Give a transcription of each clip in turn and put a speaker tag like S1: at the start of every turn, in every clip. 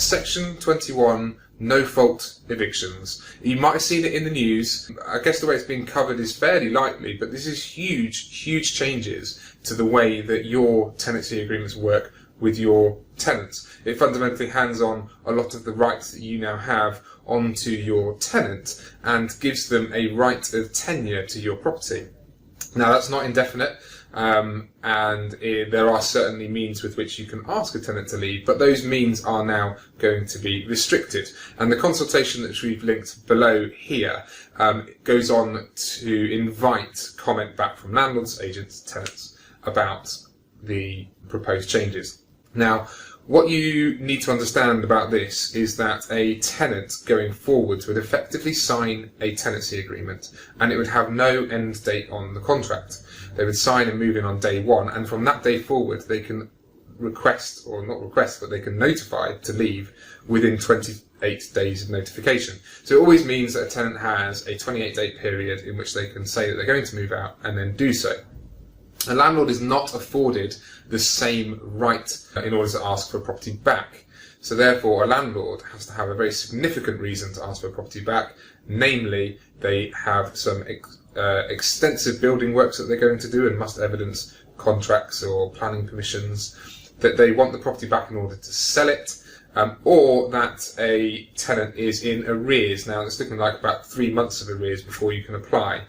S1: Section 21 no-fault evictions. You might have seen it in the news. I guess the way it's being covered is fairly lightly, but this is huge changes to the way that your tenancy agreements work with your tenants. It fundamentally hands on a lot of the rights that you now have onto your tenant and gives them a right of tenure to your property. Now, that's not indefinite, there are certainly means with which you can ask a tenant to leave, but those means are now going to be restricted. And the consultation that we've linked below here goes on to invite comment back from landlords, agents, tenants about the proposed changes. Now, what you need to understand about this is that a tenant going forwards would effectively sign a tenancy agreement, and it would have no end date on the contract. They would sign and move in on day one, and from that day forward they can request, or not request, but they can notify to leave within 28 days of notification. So it always means that a tenant has a 28-day period in which they can say that they're going to move out and then do so. A landlord is not afforded the same right in order to ask for a property back. So therefore, a landlord has to have a very significant reason to ask for a property back. Namely, they have some extensive building works that they're going to do and must evidence contracts or planning permissions, that they want the property back in order to sell it, or that a tenant is in arrears. Now, it's looking like about 3 months of arrears before you can apply.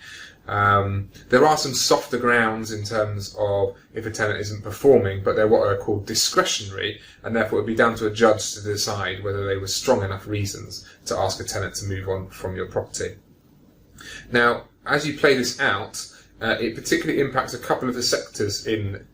S1: There are some softer grounds in terms of if a tenant isn't performing, but they're what are called discretionary, and therefore it would be down to a judge to decide whether they were strong enough reasons to ask a tenant to move on from your property. Now, as you play this out, it particularly impacts a couple of the sectors in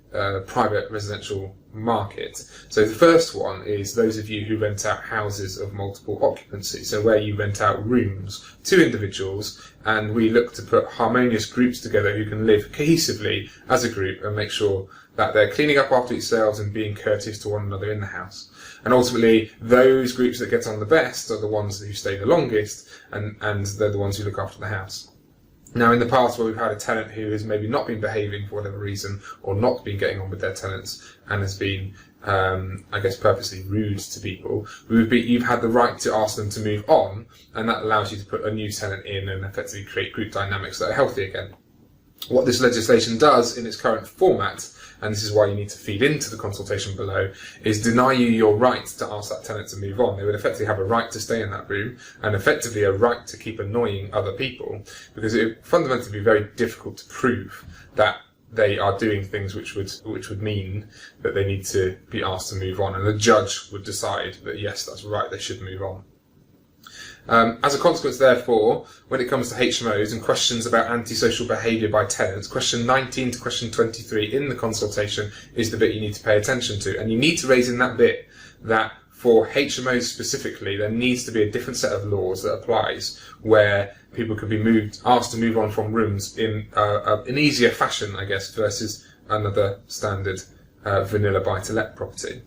S1: private residential market. So the first one is those of you who rent out houses of multiple occupancy, so where you rent out rooms to individuals, and we look to put harmonious groups together who can live cohesively as a group and make sure that they're cleaning up after themselves and being courteous to one another in the house. And ultimately, those groups that get on the best are the ones who stay the longest, and they're the ones who look after the house. Now, in the past, where we've had a tenant who has maybe not been behaving for whatever reason, or not been getting on with their tenants, and has been, I guess, purposely rude to people, you've had the right to ask them to move on, and that allows you to put a new tenant in and effectively create group dynamics that are healthy again. What this legislation does in its current format, and this is why you need to feed into the consultation below, is deny you your right to ask that tenant to move on. They would effectively have a right to stay in that room, and effectively a right to keep annoying other people, because it would fundamentally be very difficult to prove that they are doing things which would mean that they need to be asked to move on, and the judge would decide that yes, that's right, they should move on. As a consequence, therefore, when it comes to HMOs and questions about antisocial behaviour by tenants, question 19 to question 23 in the consultation is the bit you need to pay attention to. And you need to raise in that bit that for HMOs specifically, there needs to be a different set of laws that applies, where people can be asked to move on from rooms in an easier fashion, I guess, versus another standard vanilla buy-to-let property.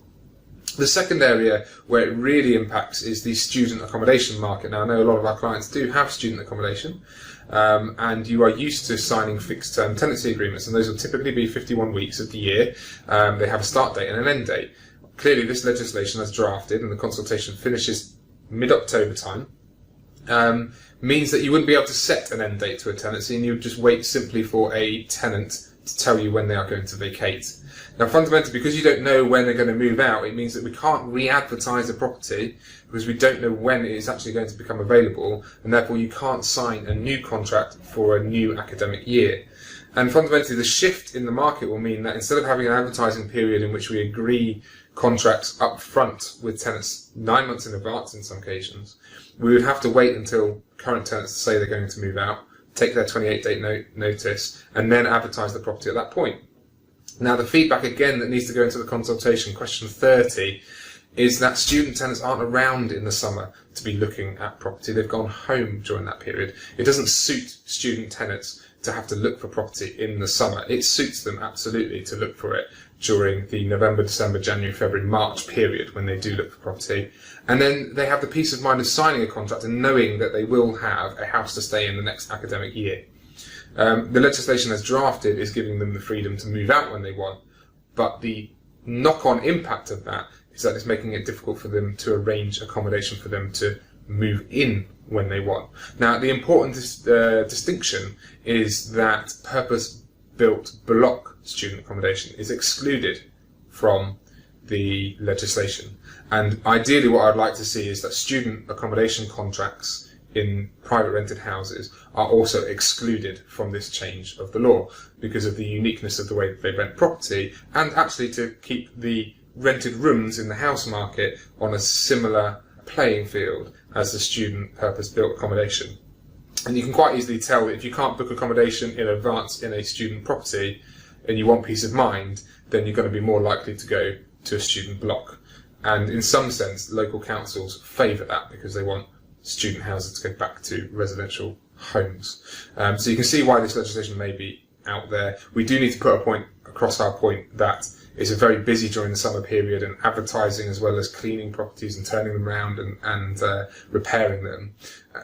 S1: The second area where it really impacts is the student accommodation market. Now, I know a lot of our clients do have student accommodation, and you are used to signing fixed-term tenancy agreements, and those will typically be 51 weeks of the year. They have a start date and an end date. Clearly, this legislation as drafted, and the consultation finishes mid-October time, means that you wouldn't be able to set an end date to a tenancy, and you would just wait simply for a tenant to tell you when they are going to vacate. Now, fundamentally, because you don't know when they're going to move out, it means that we can't re-advertise a property because we don't know when it is actually going to become available, and therefore you can't sign a new contract for a new academic year. And fundamentally, the shift in the market will mean that instead of having an advertising period in which we agree contracts up front with tenants 9 months in advance in some occasions, we would have to wait until current tenants say they're going to move out, take their 28-day notice, and then advertise the property at that point. Now, the feedback again that needs to go into the consultation, question 30, is that student tenants aren't around in the summer to be looking at property. They've gone home during that period. It doesn't suit student tenants to have to look for property in the summer. It suits them absolutely to look for it during the November, December, January, February, March period when they do look for property. And then they have the peace of mind of signing a contract and knowing that they will have a house to stay in the next academic year. The legislation as drafted is giving them the freedom to move out when they want, but the knock-on impact of that is that it's making it difficult for them to arrange accommodation for them to move in when they want. Now, the important distinction is that purpose-built block student accommodation is excluded from the legislation. And ideally what I'd like to see is that student accommodation contracts in private rented houses are also excluded from this change of the law because of the uniqueness of the way that they rent property, and actually to keep the rented rooms in the house market on a similar playing field as the student purpose-built accommodation. And you can quite easily tell that if you can't book accommodation in advance in a student property and you want peace of mind, then you're going to be more likely to go to a student block. And in some sense, local councils favour that because they want student houses to go back to residential homes. So you can see why this legislation may be out there. We do need to put a point across our point that it's very busy during the summer period, and advertising as well as cleaning properties and turning them around and repairing them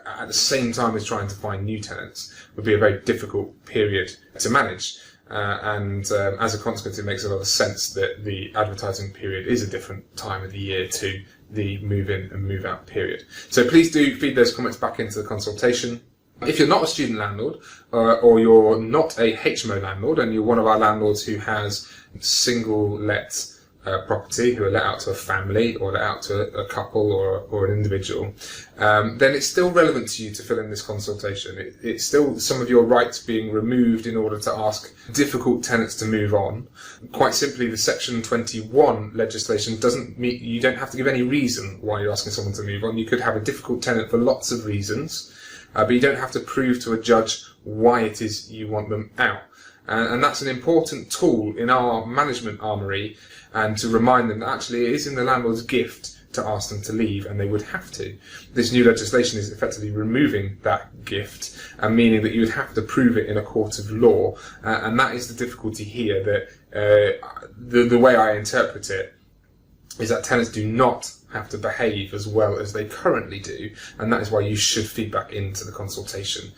S1: at the same time as trying to find new tenants would be a very difficult period to manage. And as a consequence, it makes a lot of sense that the advertising period is a different time of the year to the move-in and move-out period. So please do feed those comments back into the consultation. If you're not a student landlord, or you're not a HMO landlord, and you're one of our landlords who has single let property, who are let out to a family or let out to a couple or an individual, then it's still relevant to you to fill in this consultation. It's still some of your rights being removed in order to ask difficult tenants to move on. Quite simply, the Section 21 legislation doesn't mean you don't have to give any reason why you're asking someone to move on. You could have a difficult tenant for lots of reasons, but you don't have to prove to a judge why it is you want them out. And that's an important tool in our management armoury, and to remind them that actually it is in the landlord's gift to ask them to leave, and they would have to. This new legislation is effectively removing that gift, and meaning that you would have to prove it in a court of law. And that is the difficulty here, that the way I interpret it is that tenants do not have to behave as well as they currently do, and that is why you should feed back into the consultation,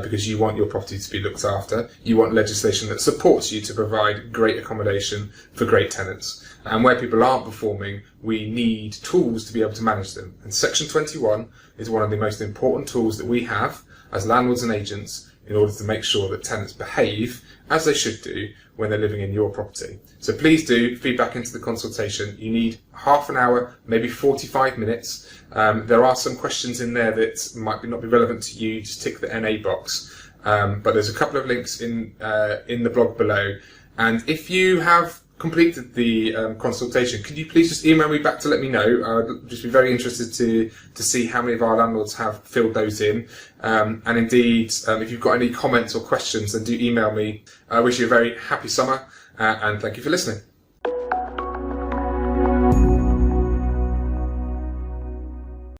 S1: because you want your property to be looked after. You want legislation that supports you to provide great accommodation for great tenants, and where people aren't performing, we need tools to be able to manage them, and Section 21 is one of the most important tools that we have as landlords and agents in order to make sure that tenants behave as they should do when they're living in your property. So please do feed back into the consultation. You need half an hour, maybe 45 minutes. There are some questions in there that might not be relevant to you. Just tick the NA box. But there's a couple of links in the blog below. And if you have completed the consultation, could you please just email me back to let me know? I'd just be very interested to see how many of our landlords have filled those in. And indeed, if you've got any comments or questions, then do email me. I wish you a very happy summer, and thank you for listening.